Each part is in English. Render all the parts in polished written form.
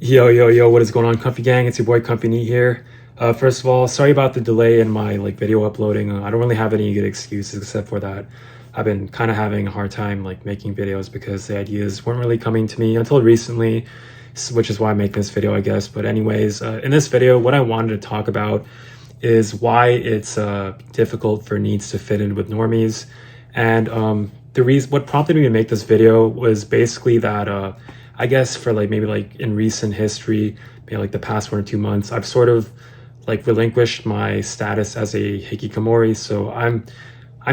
Yo, what is going on, Comfy Gang? It's your boy Comfy Neat here. First of all, sorry about the delay in my video uploading. I don't really have any good excuses except for that I've been kind of having a hard time making videos because the ideas weren't really coming to me until recently, which is why I make this video, I guess. But anyways, in this video, what I wanted to talk about is why it's difficult for NEETs to fit in with normies. And the reason what prompted me to make this video was basically that I guess for maybe in recent history, maybe the past 1 or 2 months, I've sort of relinquished my status as a hikikomori. So I'm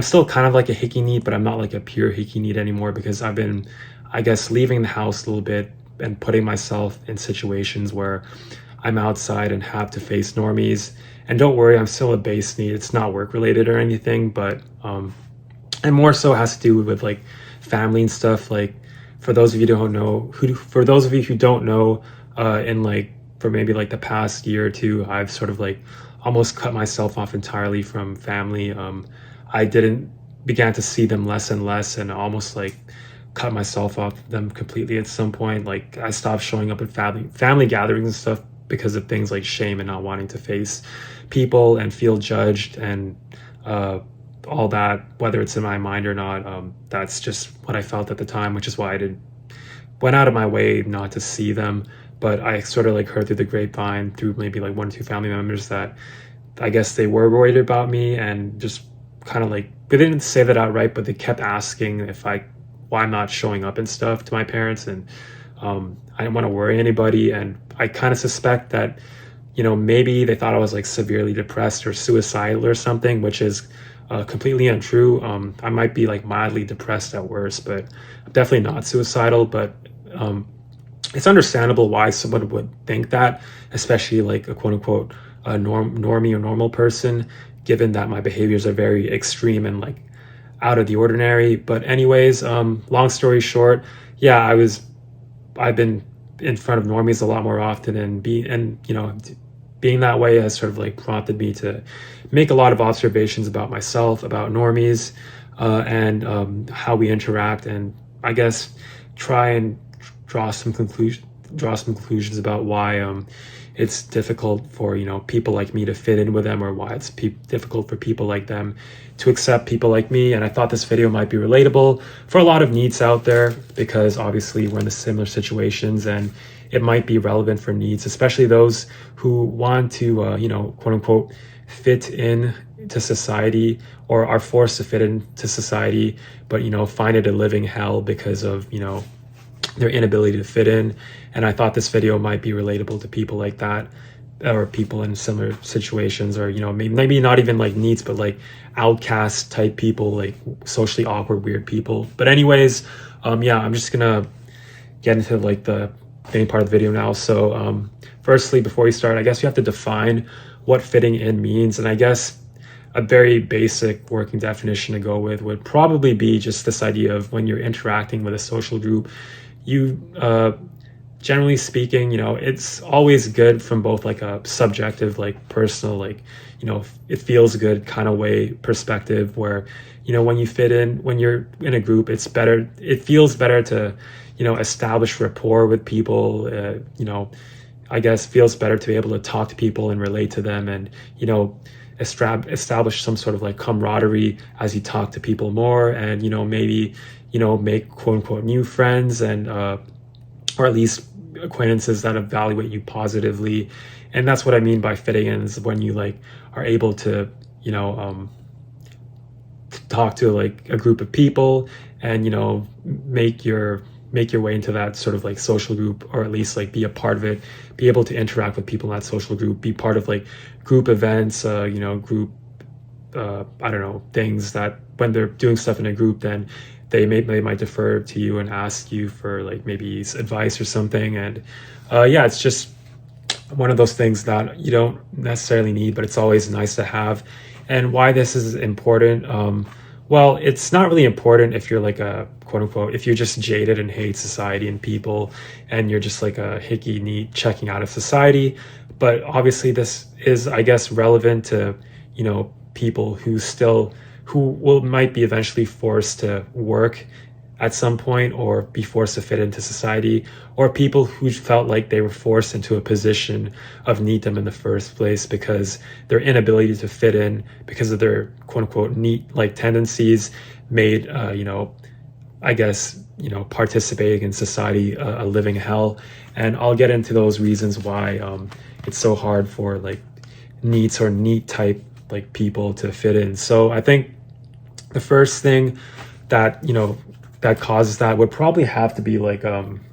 still kind of like a hiki NEET, but I'm not like a pure hiki NEET anymore because I've been, I guess, leaving the house a little bit and putting myself in situations where I'm outside and have to face normies. And don't worry, I'm still a base NEET. It's not work related or anything, but and more so has to do with family and stuff. For those of you who don't know, for those of you who don't know, for maybe the past year or two, I've sort of almost cut myself off entirely from family. I didn't began to see them less and less, and almost cut myself off them completely at some point. I stopped showing up at family gatherings and stuff because of things like shame and not wanting to face people and feel judged and all that, whether it's in my mind or not. That's just what I felt at the time, which is why I went out of my way not to see them. But I sort of heard through the grapevine, through maybe 1 or 2 family members, that I guess they were worried about me, and just kind of they didn't say that outright, but they kept asking why I'm not showing up and stuff to my parents. And I didn't want to worry anybody, and I kind of suspect that maybe they thought I was severely depressed or suicidal or something, which is completely untrue. I might be mildly depressed at worst, but I'm definitely not suicidal. But it's understandable why someone would think that, especially a quote unquote normie or normal person, given that my behaviors are very extreme and out of the ordinary. But anyways, long story short, yeah, I've been in front of normies a lot more often, and being that way has sort of prompted me to make a lot of observations about myself, about normies, and how we interact, and I guess try and draw some conclusions about why it's difficult for people like me to fit in with them, or why it's difficult for people like them to accept people like me. And I thought this video might be relatable for a lot of NEETs out there, because obviously we're in the similar situations, and it might be relevant for NEETs, especially those who want to quote unquote fit in to society, or are forced to fit into society, but find it a living hell because of their inability to fit in. And I thought this video might be relatable to people like that, or people in similar situations, or maybe not even NEETs, but outcast type people, socially awkward, weird people. But anyways, yeah, I'm just gonna get into the main part of the video now. So firstly, before we start, I guess you have to define what fitting in means. And I guess a very basic working definition to go with would probably be just this idea of when you're interacting with a social group, you generally speaking, it's always good from both a subjective, personal, it feels good kind of way perspective, where when you fit in, when you're in a group, it feels better to establish rapport with people. I guess feels better to be able to talk to people and relate to them, and establish some sort of camaraderie as you talk to people more, and maybe make quote unquote new friends, and or at least acquaintances that evaluate you positively. And that's what I mean by fitting in, is when you are able to talk to a group of people, and make your way into that sort of social group, or at least be a part of it, be able to interact with people in that social group, be part of group events, group I don't know, things that when they're doing stuff in a group, then they might defer to you and ask you for maybe advice or something. And yeah, it's just one of those things that you don't necessarily need, but it's always nice to have. And why this is important, well, it's not really important if you're a quote unquote, if you're just jaded and hate society and people, and you're just a hicky NEET checking out of society. But obviously this is, I guess, relevant to people who might be eventually forced to work at some point or be forced to fit into society, or people who felt like they were forced into a position of neetdom in the first place because their inability to fit in because of their quote unquote neat like tendencies made I guess participating in society a living hell. And I'll get into those reasons why it's so hard for like neets or neat type like people to fit in. So I think the first thing that that causes that would probably have to be like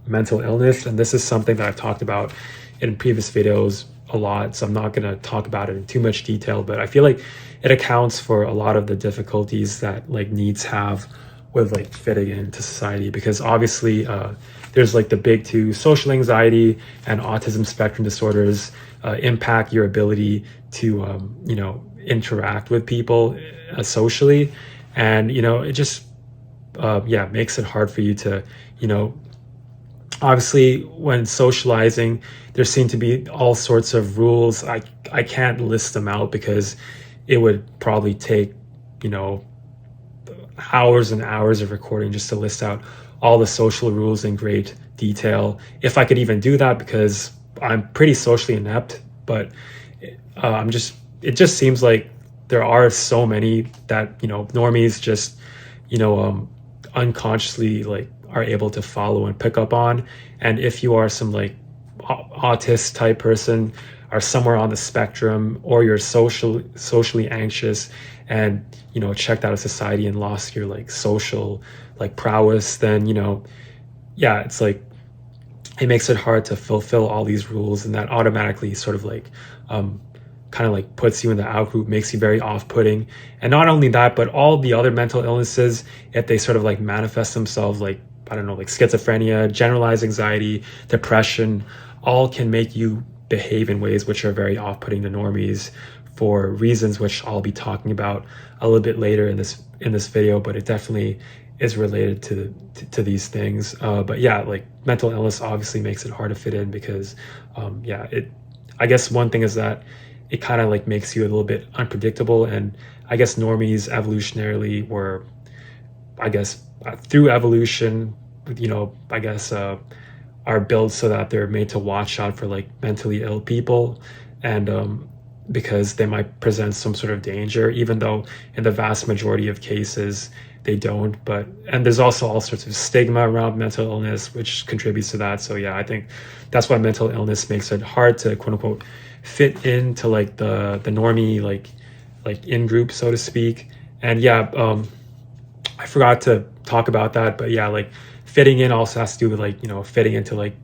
mental illness, and this is something that I've talked about in previous videos a lot, so I'm not going to talk about it in too much detail, but I feel like it accounts for a lot of the difficulties that like needs have with like fitting into society, because obviously there's like the big two: social anxiety and autism spectrum disorders impact your ability to interact with people socially. And it just makes it hard for you to obviously when socializing there seem to be all sorts of rules. I can't list them out because it would probably take hours and hours of recording just to list out all the social rules in great detail, if I could even do that, because I'm pretty socially inept. But it just seems like there are so many that normies just unconsciously like are able to follow and pick up on. And if you are some like autist type person, are somewhere on the spectrum, or you're socially anxious and checked out of society and lost your like social like prowess, then it's like it makes it hard to fulfill all these rules, and that automatically sort of like kind of like puts you in the out group, makes you very off-putting. And not only that, but all the other mental illnesses, if they sort of like manifest themselves, like I don't know, like schizophrenia, generalized anxiety, depression, all can make you behave in ways which are very off-putting to normies for reasons which I'll be talking about a little bit later in this video. But it definitely is related to these things. But yeah, like mental illness obviously makes it hard to fit in because I guess one thing is that it kind of like makes you a little bit unpredictable. And I guess normies evolutionarily were, I guess through evolution, are built so that they're made to watch out for like mentally ill people, and because they might present some sort of danger, even though in the vast majority of cases they don't. And there's also all sorts of stigma around mental illness which contributes to that. So yeah, I think that's why mental illness makes it hard to quote unquote fit into like the normie like in group, so to speak. And I forgot to talk about that, but yeah, like fitting in also has to do with like fitting into like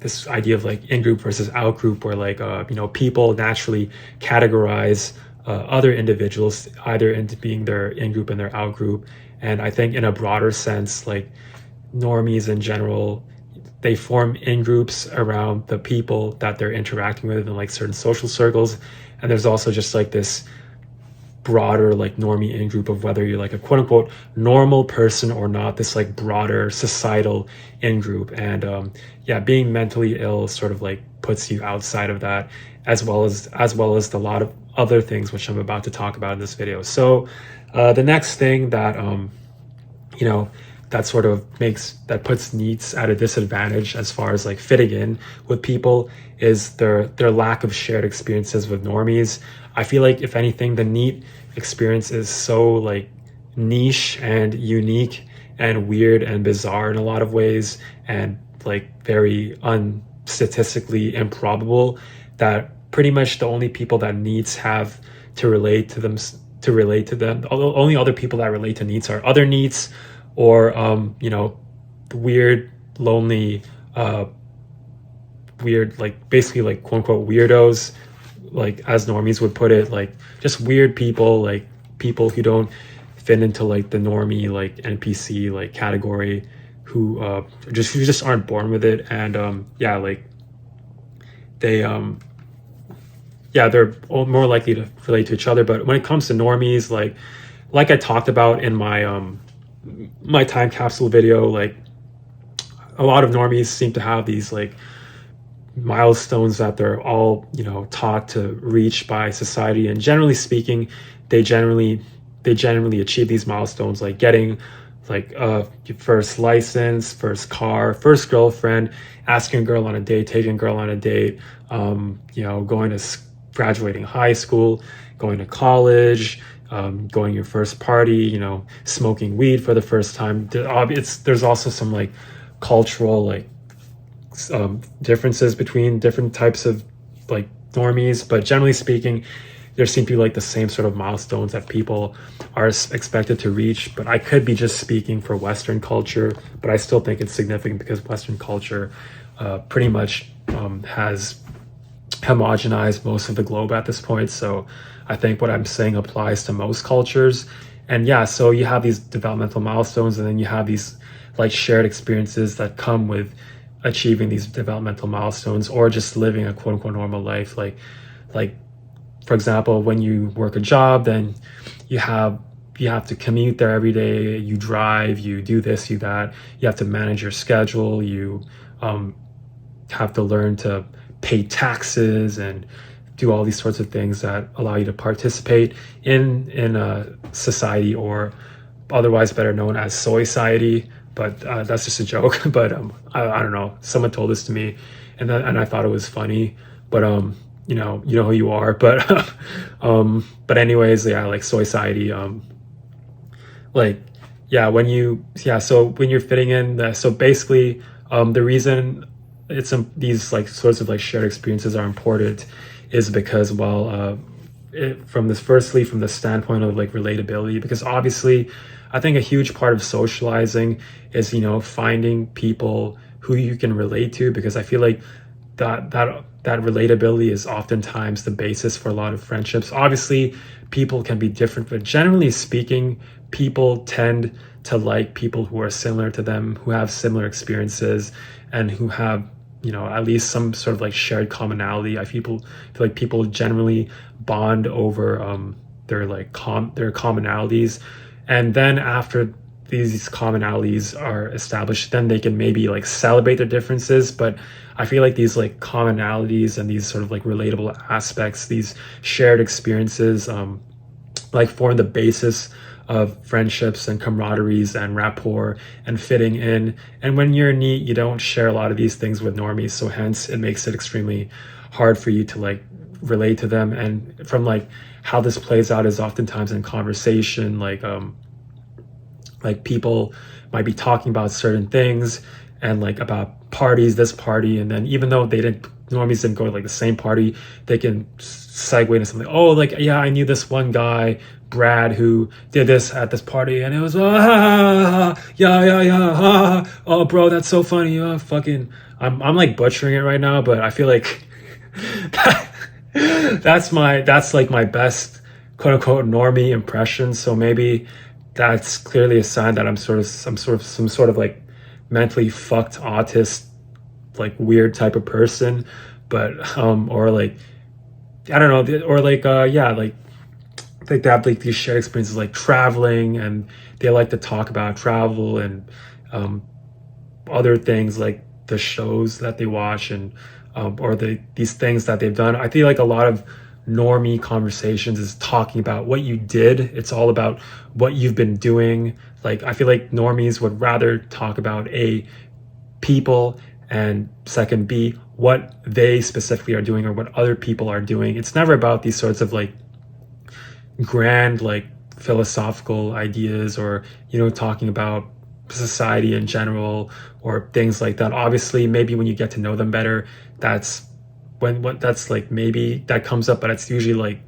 this idea of like in group versus out group, where like people naturally categorize other individuals either into being their in group and their out group. And I think in a broader sense, like normies in general, they form in groups around the people that they're interacting with in like certain social circles. And there's also just like this broader like normie in group of whether you're like a quote unquote normal person or not, this like broader societal in group. And being mentally ill sort of like puts you outside of that, as well as a lot of other things which I'm about to talk about in this video. So the next thing that that sort of puts NEETs at a disadvantage as far as like fitting in with people is their lack of shared experiences with normies. I feel like if anything, the NEET experience is so like niche and unique and weird and bizarre in a lot of ways, and like very unstatistically improbable, that pretty much the only people that NEETs have to relate to them, only other people that relate to NEETs are other NEETs, or weird, lonely, weird, like basically like quote unquote weirdos, like as normies would put it, like just weird people, like people who don't fit into like the normie like NPC like category, who just aren't born with it. And they're more likely to relate to each other. But when it comes to normies, like I talked about in my time capsule video, like a lot of normies seem to have these like milestones that they're all taught to reach by society, and generally speaking they generally achieve these milestones, like getting like your first license, first car, first girlfriend, asking a girl on a date, taking a girl on a date, going to graduating high school, going to college, going your first party, smoking weed for the first time. There's also some like cultural like differences between different types of like normies, but generally speaking, there seem to be like the same sort of milestones that people are expected to reach. But I could be just speaking for Western culture, but I still think it's significant because Western culture pretty much has homogenized most of the globe at this point. So I think what I'm saying applies to most cultures. And yeah, so you have these developmental milestones, and then you have these like shared experiences that come with achieving these developmental milestones or just living a quote unquote normal life. Like for example, when you work a job, then you have to commute there every day, you drive, you do this, you that, you have to manage your schedule, you have to learn to pay taxes and do all these sorts of things that allow you to participate in a society, or otherwise better known as soy-ciety. But that's just a joke. But I don't know. Someone told this to me, and I thought it was funny. But you know who you are. But but anyways, yeah, like soy-ciety. Like so when you're fitting in, so basically, the reason these like sorts of like shared experiences are important is because from the standpoint of like relatability, because obviously I think a huge part of socializing is finding people who you can relate to, because I feel like that relatability is oftentimes the basis for a lot of friendships. Obviously people can be different, but generally speaking, people tend to like people who are similar to them, who have similar experiences, and who have at least some sort of like shared commonality. I feel like people generally bond over their commonalities, and then after these commonalities are established, then they can maybe like celebrate their differences. But I feel like these like commonalities and these sort of like relatable aspects, these shared experiences, like form the basis of friendships and camaraderies and rapport and fitting in. And when you're NEET, you don't share a lot of these things with normies, so hence it makes it extremely hard for you to like relate to them. And from like how this plays out is oftentimes in conversation, like people might be talking about certain things and like about parties, this party, and then even though normies didn't go to like the same party, they can segue into something. Oh, like, yeah, I knew this one guy, Brad, who did this at this party, and it was oh bro, that's so funny. I'm like butchering it right now, but I feel like that's like my best quote unquote normie impression. So maybe that's clearly a sign that I'm some sort of like mentally fucked autist, like weird type of person. But or like I don't know, or like like they have like these shared experiences like traveling, and they like to talk about travel and other things like the shows that they watch, and or these things that they've done. I feel like a lot of normie conversations is talking about what you did. It's all about what you've been doing. Like I feel like normies would rather talk about people, and second, B, what they specifically are doing or what other people are doing. It's never about these sorts of like grand like philosophical ideas, or talking about society in general or things like that. Obviously maybe when you get to know them better, that's like maybe that comes up, but it's usually like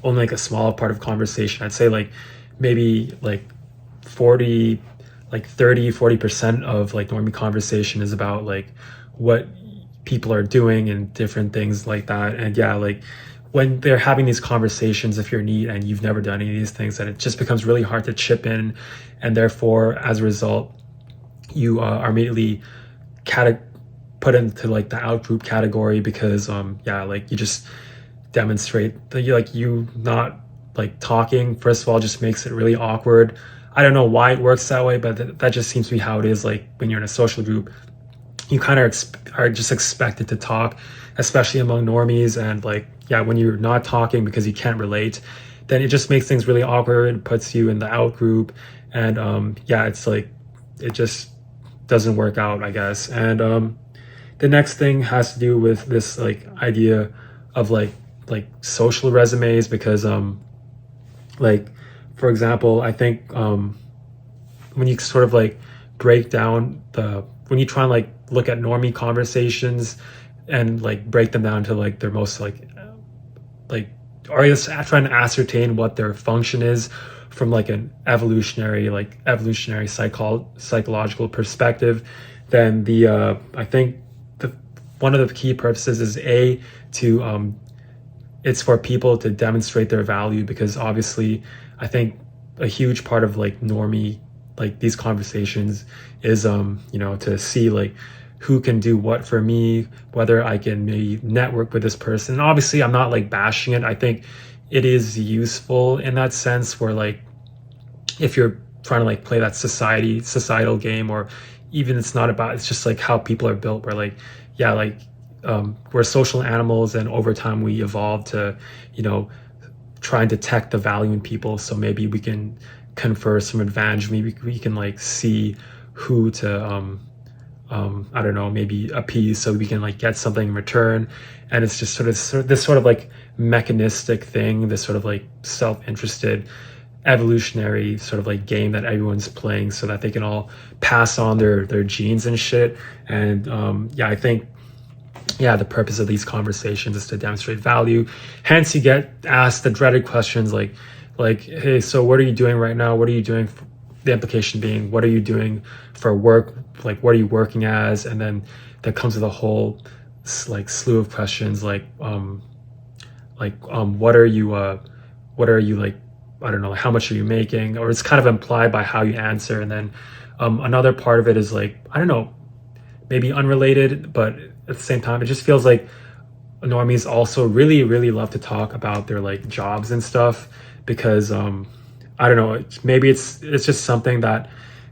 only like a small part of conversation. I'd say like maybe like 40% of like normie conversation is about like what people are doing and different things like that. And yeah, like when they're having these conversations, if you're NEET and you've never done any of these things, then it just becomes really hard to chip in, and therefore as a result you are immediately put into like the out group category, because like you just demonstrate that you not like talking, first of all, just makes it really awkward. I don't know why it works that way, but that just seems to be how it is. Like when you're in a social group, you kind of are just expected to talk, especially among normies. And like, yeah, when you're not talking because you can't relate, then it just makes things really awkward, puts you in the out group. and yeah, it's like it just doesn't work out, I guess. And the next thing has to do with this like idea of like social resumes, because like for example, I think when you sort of like break down the when you try and like look at normie conversations and like break them down to like their most like or just trying to ascertain what their function is from like an evolutionary psychological perspective, then the I think the one of the key purposes is to it's for people to demonstrate their value, because obviously I think a huge part of like normie like these conversations is to see like who can do what for me, whether I can maybe network with this person. And obviously I'm not like bashing it. I think it is useful in that sense, where like if you're trying to like play that societal game, or even it's not about, it's just like how people are built, where like yeah, like we're social animals, and over time we evolved to try and detect the value in people, so maybe we can confer some advantage. Maybe we can like see who to I don't know, maybe appease, so we can like get something in return. And it's just this sort of like mechanistic thing, this sort of like self-interested evolutionary sort of like game that everyone's playing, so that they can all pass on their genes and shit. And yeah, I think yeah, the purpose of these conversations is to demonstrate value. Hence you get asked the dreaded questions like hey, so what are you doing right now? What are you doing for, the implication being, what are you doing for work? Like, what are you working as? And then that comes with a whole like slew of questions like what are you like, I don't know, how much are you making? Or it's kind of implied by how you answer. And then another part of it is like, I don't know, maybe unrelated, but at the same time it just feels like normies also really love to talk about their like jobs and stuff, because I don't know, maybe it's just something that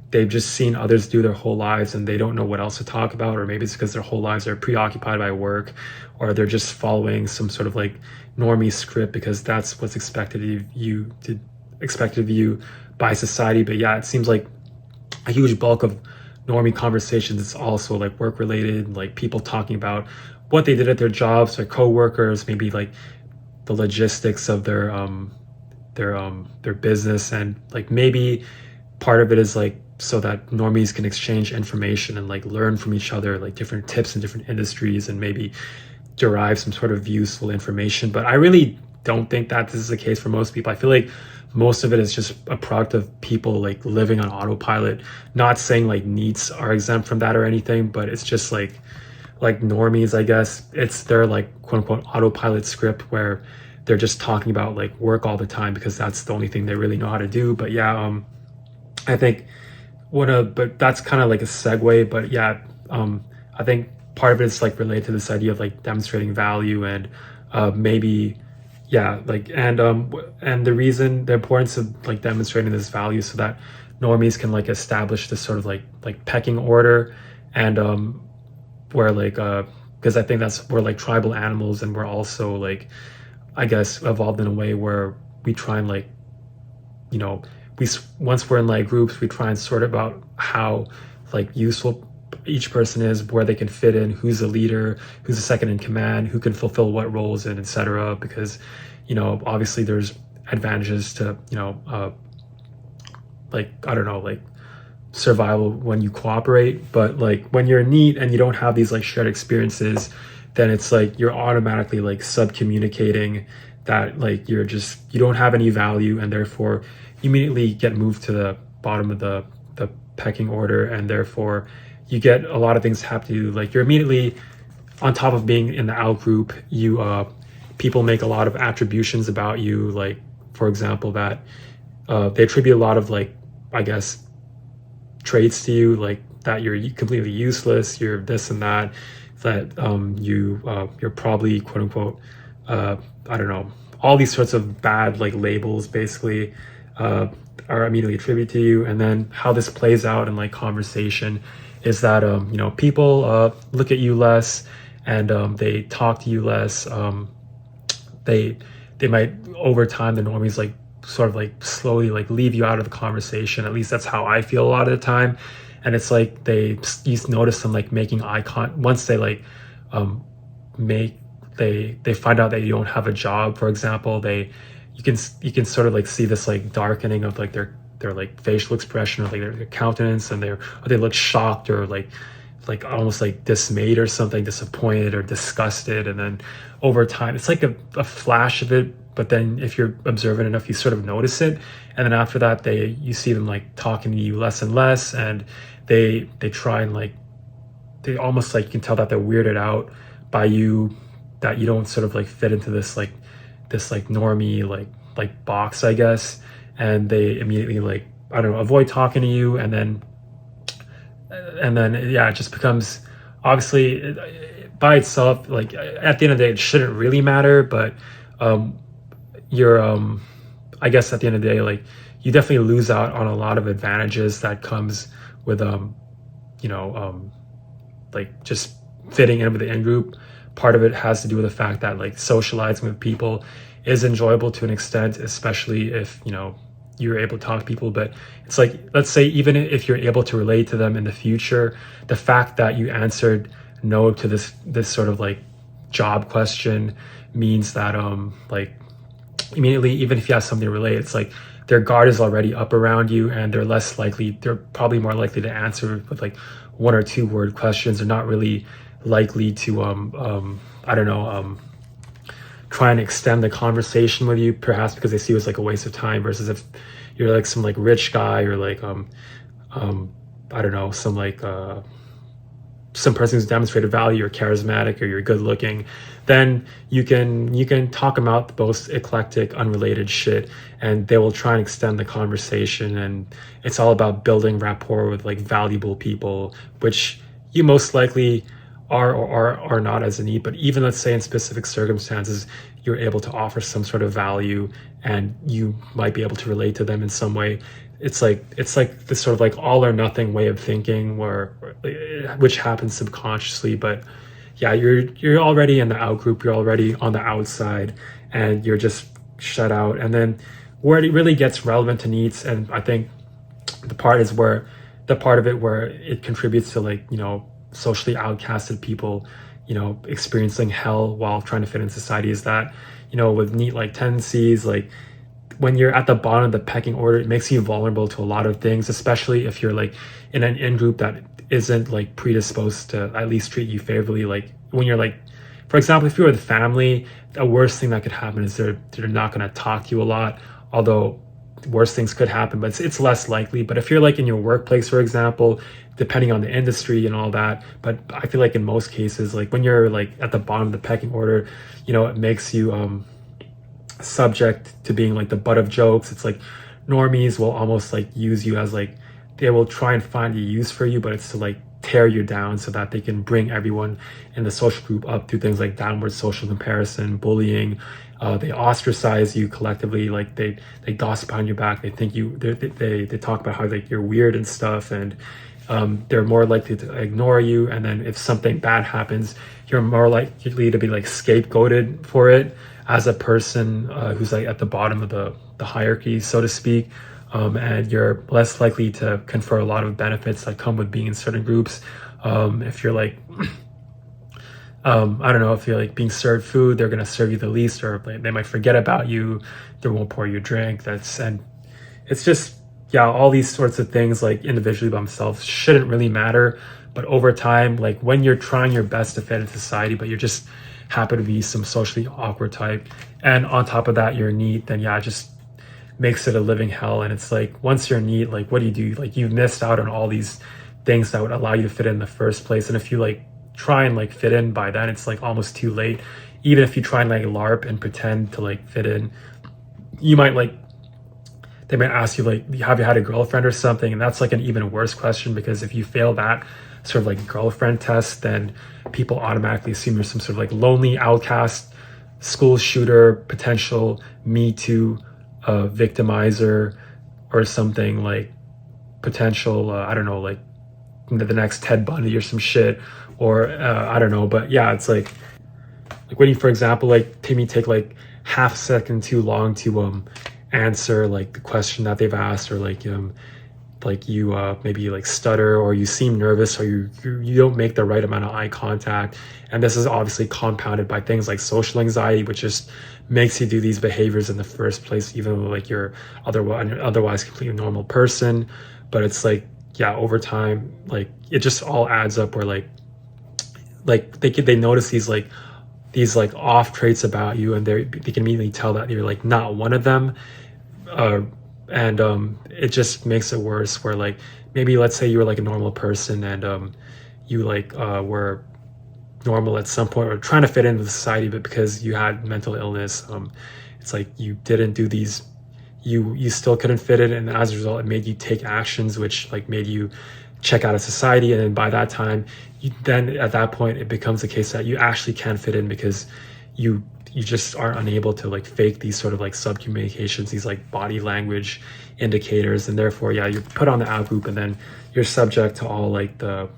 they've just seen others do their whole lives and they don't know what else to talk about, or maybe it's because their whole lives are preoccupied by work, or they're just following some sort of like normie script because that's what's expected of you by society. But yeah, it seems like a huge bulk of normie conversations is also like work related, like people talking about what they did at their jobs, their co-workers, maybe like the logistics of their business. And like maybe part of it is like so that normies can exchange information and like learn from each other, like different tips in different industries, and maybe derive some sort of useful information. But I really don't think that this is the case for most people. I feel like most of it is just a product of people like living on autopilot. Not saying like NEETs are exempt from that or anything, but it's just like normies, I guess. It's their like quote unquote autopilot script, where they're just talking about like work all the time because that's the only thing they really know how to do. But yeah, I think but that's kind of like a segue. But yeah, I think part of it is like related to this idea of like demonstrating value, and maybe yeah, like and the importance of like demonstrating this value, so that normies can like establish this sort of like pecking order. And where like because I think that's, we're like tribal animals, and we're also like, I guess, evolved in a way where we try and like once we're in like groups, we try and sort about how like useful each person is, where they can fit in, who's the leader, who's the second in command, who can fulfill what roles, and etc. Because obviously there's advantages to like, I don't know, like survival when you cooperate. But like when you're neat and you don't have these like shared experiences, then it's like you're automatically like sub-communicating that like you don't have any value, and therefore you immediately get moved to the bottom of the pecking order. And therefore you get a lot of things happen to you. Like you're immediately, on top of being in the out group, people make a lot of attributions about you. Like, for example, that they attribute a lot of like, I guess, traits to you, like that you're completely useless, you're this and that you're probably quote unquote I don't know, all these sorts of bad like labels basically are immediately attributed to you. And then how this plays out in like conversation is that people look at you less, and they talk to you less. They might, over time, the normies like sort of like slowly like leave you out of the conversation. At least that's how I feel a lot of the time. And it's like you notice them like making eye contact once they like um make they find out that you don't have a job, for example. You can sort of like see this like darkening of like their like facial expression or like their countenance, and they look shocked or like almost like dismayed or something, disappointed or disgusted. And then over time it's like a flash of it, but then if you're observant enough you sort of notice it. And then after that you see them like talking to you less and less, and they try and like they almost like you can tell that they're weirded out by you, that you don't sort of like fit into this like normie like box, I guess. And they immediately like, I don't know, avoid talking to you. And then yeah, it just becomes obviously by itself, like at the end of the day it shouldn't really matter, but you're I guess at the end of the day, like you definitely lose out on a lot of advantages that comes with you know like just fitting in with the in group. Part of it has to do with the fact that like socializing with people is enjoyable to an extent, especially if you're able to talk to people. But it's like, let's say even if you're able to relate to them in the future, the fact that you answered no to this sort of like job question means that like immediately, even if you have something to relate, it's like their guard is already up around you, and they're probably more likely to answer with like 1 or 2 word questions. They're not really likely to I don't know, try and extend the conversation with you, perhaps because they see it as like a waste of time, versus if you're like some like rich guy or like I don't know, some person who's demonstrated value, you're charismatic or you're good looking, then you can talk about the most eclectic, unrelated shit, and they will try and extend the conversation. And it's all about building rapport with like valuable people, which you most likely are or are not as a NEET. But even let's say in specific circumstances you're able to offer some sort of value and you might be able to relate to them in some way. It's like this sort of like all or nothing way of thinking, which happens subconsciously. But yeah, you're already in the out group, you're already on the outside, and you're just shut out. And then where it really gets relevant to NEETs, and I think the part of it where it contributes to like socially outcasted people experiencing hell while trying to fit in society, is that with NEET like tendencies, like when you're at the bottom of the pecking order, it makes you vulnerable to a lot of things, especially if you're like in an in group that isn't like predisposed to at least treat you favorably. Like when you're like, for example, if you're with family, the worst thing that could happen is they're not going to talk to you a lot, although worse things could happen, but it's less likely. But if you're like in your workplace, for example, depending on the industry and all that, but I feel like in most cases, like when you're like at the bottom of the pecking order, it makes you subject to being like the butt of jokes. It's like normies will almost like use you as like, they will try and find a use for you, but it's to like tear you down so that they can bring everyone in the social group up through things like downward social comparison, bullying. They ostracize you collectively, like they gossip behind your back. They think they talk about how like you're weird and stuff, and they're more likely to ignore you. And then if something bad happens, you're more likely to be like scapegoated for it as a person who's like at the bottom of the hierarchy, so to speak. And you're less likely to confer a lot of benefits that come with being in certain groups. If you're like, I don't know, if you're like being served food, they're gonna serve you the least, or they might forget about you. They won't pour you a drink. And it's just, yeah, all these sorts of things like individually by themselves shouldn't really matter. But over time, like when you're trying your best to fit into society, but you're just happen to be some socially awkward type, and on top of that you're NEET, then yeah, it just makes it a living hell. And it's like, once you're NEET, like what do you do? Like you've missed out on all these things that would allow you to fit in the first place. And if you like try and like fit in by then, it's like almost too late. Even if you try and like LARP and pretend to like fit in, you might like, they might ask you like, have you had a girlfriend or something? And that's like an even worse question, because if you fail that sort of like girlfriend test, then people automatically assume you're some sort of like lonely outcast, school shooter, potential Me Too victimizer, or something like potential I don't know, like the next Ted Bundy or some shit, or I don't know. But yeah, it's like when you, for example, like Timmy take like half a second too long to answer like the question that they've asked, or like you maybe like stutter, or you seem nervous, or you don't make the right amount of eye contact. And this is obviously compounded by things like social anxiety, which just makes you do these behaviors in the first place, even though like you're otherwise completely normal person. But it's like, yeah, over time, like it just all adds up, where like they notice these like off traits about you, and they can immediately tell that you're like not one of them. uh, and It just makes it worse, where like maybe let's say you were like a normal person, and you like were normal at some point, or trying to fit into society, but because you had mental illness, it's like you didn't do these, you still couldn't fit in, and as a result it made you take actions which like made you check out of society. And then by that time, then at that point it becomes the case that you actually can fit in, because you just are unable to like fake these sort of like sub communications, these like body language indicators, and therefore, yeah, you're put on the out group, and then you're subject to all like the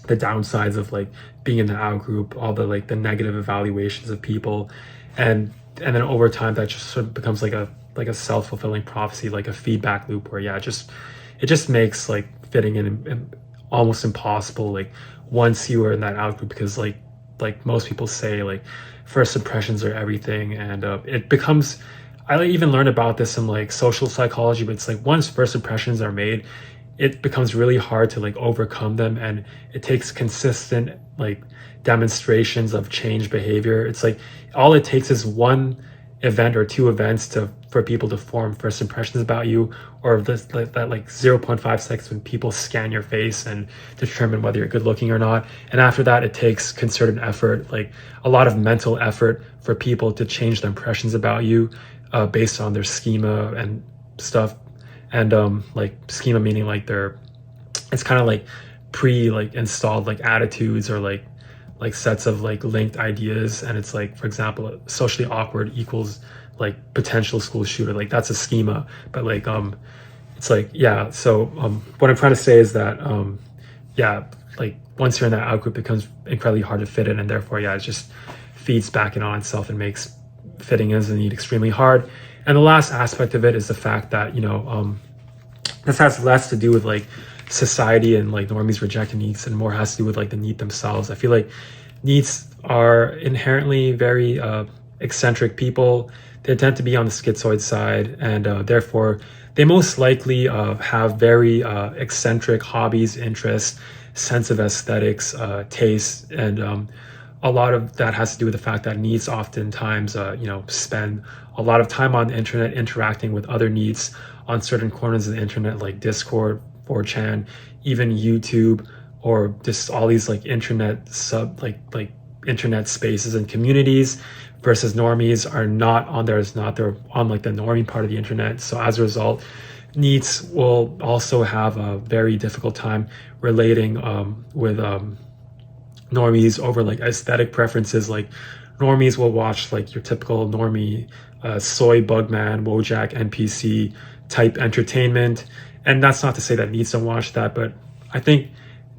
downsides of like being in the out group, all the like the negative evaluations of people. And then over time that just sort of becomes like a self-fulfilling prophecy, like a feedback loop, where yeah, it just makes like fitting in almost impossible, like once you are in that out group, because like most people say, like first impressions are everything. And it becomes, I even learned about this in like social psychology, but it's like once first impressions are made, it becomes really hard to like overcome them, and it takes consistent like demonstrations of change behavior. It's like all it takes is one event or two events to for people to form first impressions about you, or this that like 0.5 seconds when people scan your face and determine whether you're good looking or not. And after that, it takes concerted effort, like a lot of mental effort, for people to change their impressions about you based on their schema and stuff. And like schema meaning like it's kind of like like installed like attitudes, or like sets of like linked ideas. And it's like, for example, socially awkward equals like potential school shooter, like that's a schema. But like it's like, yeah, so what I'm trying to say is that yeah, like once you're in that out group, it becomes incredibly hard to fit in, and therefore, yeah, it just feeds back in on itself and makes fitting in as a NEET extremely hard. And the last aspect of it is the fact that, this has less to do with like society and like normies rejecting NEETs, and more has to do with like the NEET themselves. I feel like NEETs are inherently very eccentric people. They tend to be on the schizoid side, and therefore they most likely have very eccentric hobbies, interests, sense of aesthetics, tastes. And a lot of that has to do with the fact that NEETs oftentimes spend a lot of time on the internet interacting with other NEETs on certain corners of the internet, like Discord, 4chan, even YouTube, or just all these like internet like internet spaces and communities. Versus normies are not on there. It's not, they're on like the normie part of the internet. So as a result, NEETs will also have a very difficult time relating with normies over like aesthetic preferences. Like normies will watch like your typical normie soy bugman, Wojak NPC type entertainment. And that's not to say that NEETs don't watch that, but I think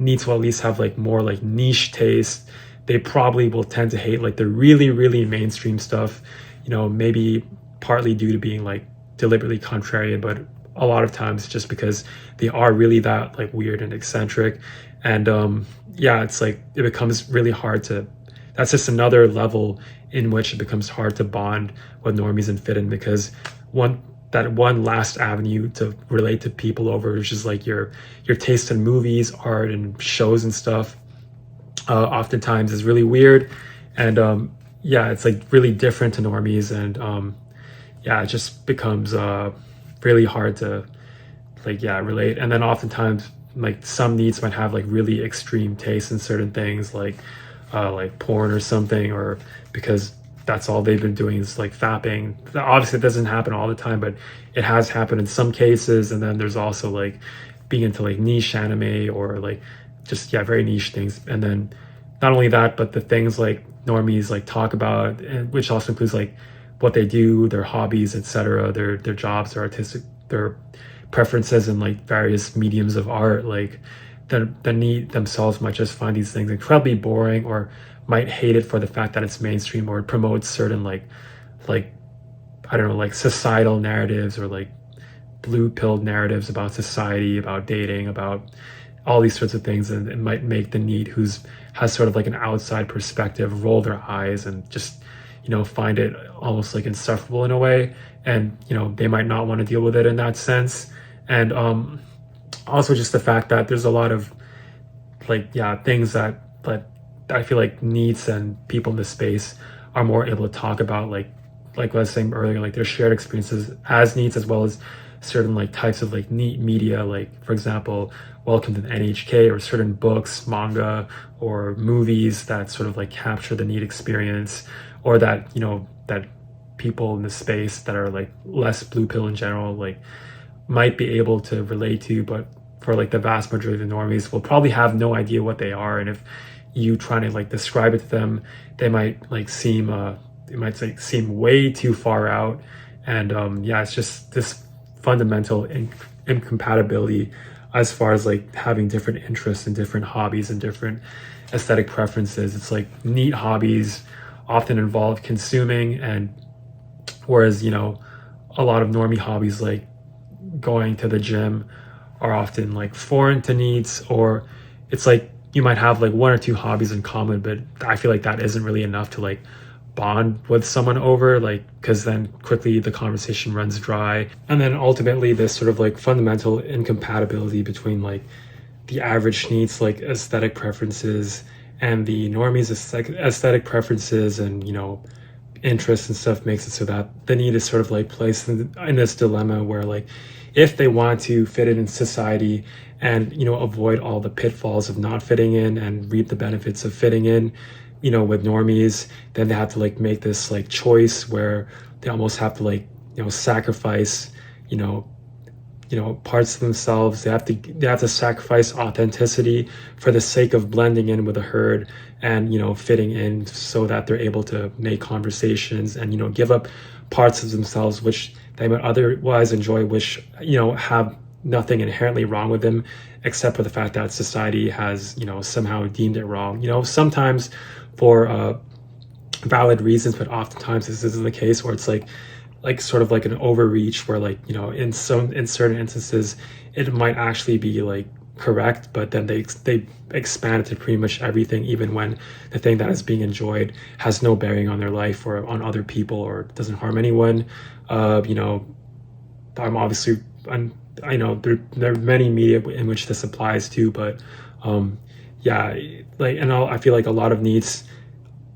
NEETs will at least have like more like niche taste. They probably will tend to hate like the really, really mainstream stuff, maybe partly due to being like deliberately contrarian, but a lot of times just because they are really that like weird and eccentric. And yeah, it's like it becomes really hard to, that's just another level in which it becomes hard to bond with normies and fit in, because that one last avenue to relate to people over, which is like your taste in movies, art, and shows and stuff, oftentimes is really weird. And yeah, it's like really different to normies. And yeah, it just becomes really hard to like, yeah, relate. And then oftentimes like some NEETs might have like really extreme tastes in certain things, like porn or something, or because that's all they've been doing is like fapping. Obviously it doesn't happen all the time, but it has happened in some cases. And then there's also like being into like niche anime, or like just, yeah, very niche things. And then not only that, but the things like normies like talk about, and which also includes like what they do, their hobbies, etc., their jobs, their artistic, their preferences in like various mediums of art. Like the NEET themselves might just find these things incredibly boring, or might hate it for the fact that it's mainstream, or it promotes certain like I don't know, like societal narratives or like blue pilled narratives about society, about dating, about all these sorts of things, and it might make the NEET who's has sort of like an outside perspective roll their eyes and just find it almost like insufferable in a way, and they might not want to deal with it in that sense. And also just the fact that there's a lot of like things that I feel like NEETs and people in this space are more able to talk about, like I was saying earlier, like their shared experiences as NEETs, as well as certain like types of like NEET media, like for example Welcome to the NHK, or certain books, manga, or movies that sort of like capture the NEET experience, or that that people in the space that are like less blue pill in general like might be able to relate to, but for like the vast majority of the normies will probably have no idea what they are. And if you try to like describe it to them, they might like seem seem way too far out. And it's just this fundamental incompatibility as far as like having different interests and different hobbies and different aesthetic preferences. It's like NEET hobbies often involve consuming, and whereas a lot of normie hobbies like going to the gym are often like foreign to NEETs, or it's like you might have like one or two hobbies in common, but I feel like that isn't really enough to like bond with someone over, like, because then quickly the conversation runs dry. And then ultimately this sort of like fundamental incompatibility between like the average NEETs like aesthetic preferences and the normies aesthetic preferences and interests and stuff makes it so that the NEET is sort of like placed in this dilemma where like if they want to fit in society and avoid all the pitfalls of not fitting in and reap the benefits of fitting in with normies, then they have to like make this like choice where they almost have to like sacrifice parts of themselves. They have to sacrifice authenticity for the sake of blending in with a herd and fitting in, so that they're able to make conversations and give up parts of themselves which they might otherwise enjoy, which have nothing inherently wrong with them except for the fact that society has somehow deemed it wrong, sometimes for valid reasons, but oftentimes this isn't the case, where it's like sort of like an overreach where like in certain instances it might actually be like correct, but then they expand it to pretty much everything, even when the thing that is being enjoyed has no bearing on their life or on other people or doesn't harm anyone. I'm obviously I know there are many media in which this applies to, but I feel like a lot of NEETs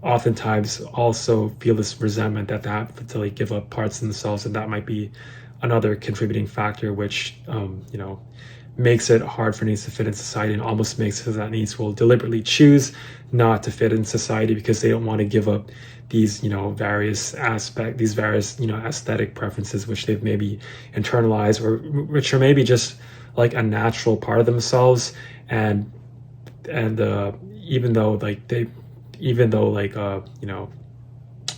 oftentimes also feel this resentment that they have to like give up parts of themselves, and that might be another contributing factor, which makes it hard for NEETs to fit in society, and almost makes it so that NEETs will deliberately choose not to fit in society because they don't want to give up these various aesthetic preferences which they've maybe internalized, or which are maybe just like a natural part of themselves. And even though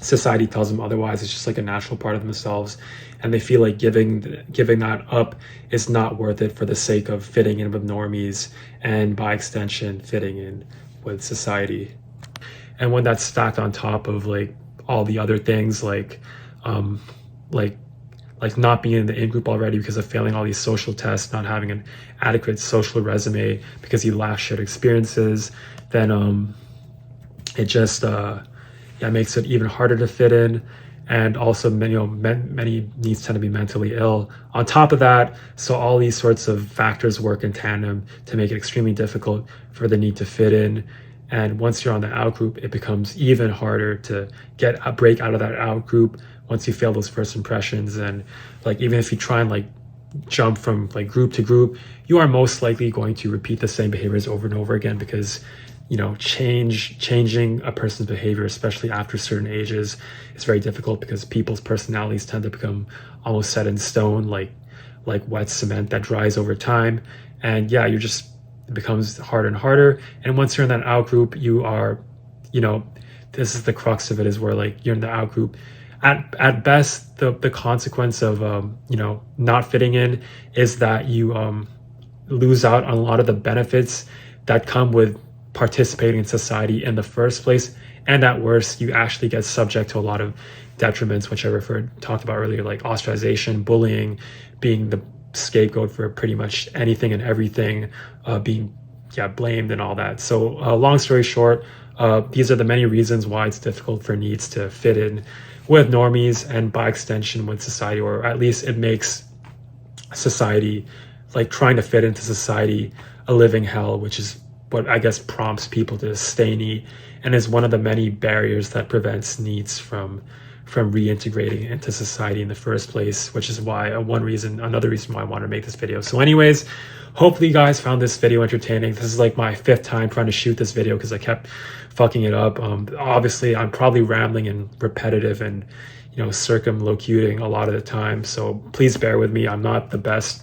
society tells them otherwise, it's just like a natural part of themselves, and they feel like giving that up is not worth it for the sake of fitting in with normies, and by extension fitting in with society. And when that's stacked on top of like all the other things, like not being in the in-group already because of failing all these social tests, not having an adequate social resume because you lack shared experiences, then it just makes it even harder to fit in. And also many NEETs tend to be mentally ill on top of that, so all these sorts of factors work in tandem to make it extremely difficult for the NEET to fit in. And once you're on the out group, it becomes even harder to get a break out of that out group once you fail those first impressions. And like even if you try and like jump from like group to group, you are most likely going to repeat the same behaviors over and over again, because changing a person's behavior, especially after certain ages, is very difficult, because people's personalities tend to become almost set in stone, like wet cement that dries over time. And it becomes harder and harder. And once you're in that out group, you are, this is the crux of it, is where like you're in the out group. At best, the consequence of not fitting in is that you lose out on a lot of the benefits that come with participating in society in the first place. And at worst, you actually get subject to a lot of detriments, which talked about earlier, like ostracization, bullying, being the scapegoat for pretty much anything and everything, being blamed and all that. So long story short, these are the many reasons why it's difficult for NEETs to fit in with normies and by extension with society, or at least it makes society, like trying to fit into society, a living hell, which is what I guess prompts people to stay NEET and is one of the many barriers that prevents NEETs from reintegrating into society in the first place, which is why another reason why I wanted to make this video. So anyways, hopefully you guys found this video entertaining. This is like my 5th time trying to shoot this video because I kept fucking it up. Obviously I'm probably rambling and repetitive and circumlocuting a lot of the time, so please bear with me. I'm not the best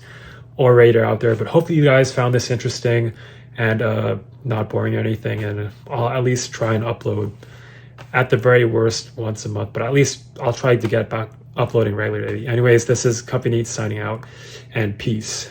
orator out there, but hopefully you guys found this interesting and not boring or anything, and I'll at least try and upload at the very worst once a month, but at least I'll try to get back uploading regularly. Anyways, this is Comfy NEET signing out, and peace.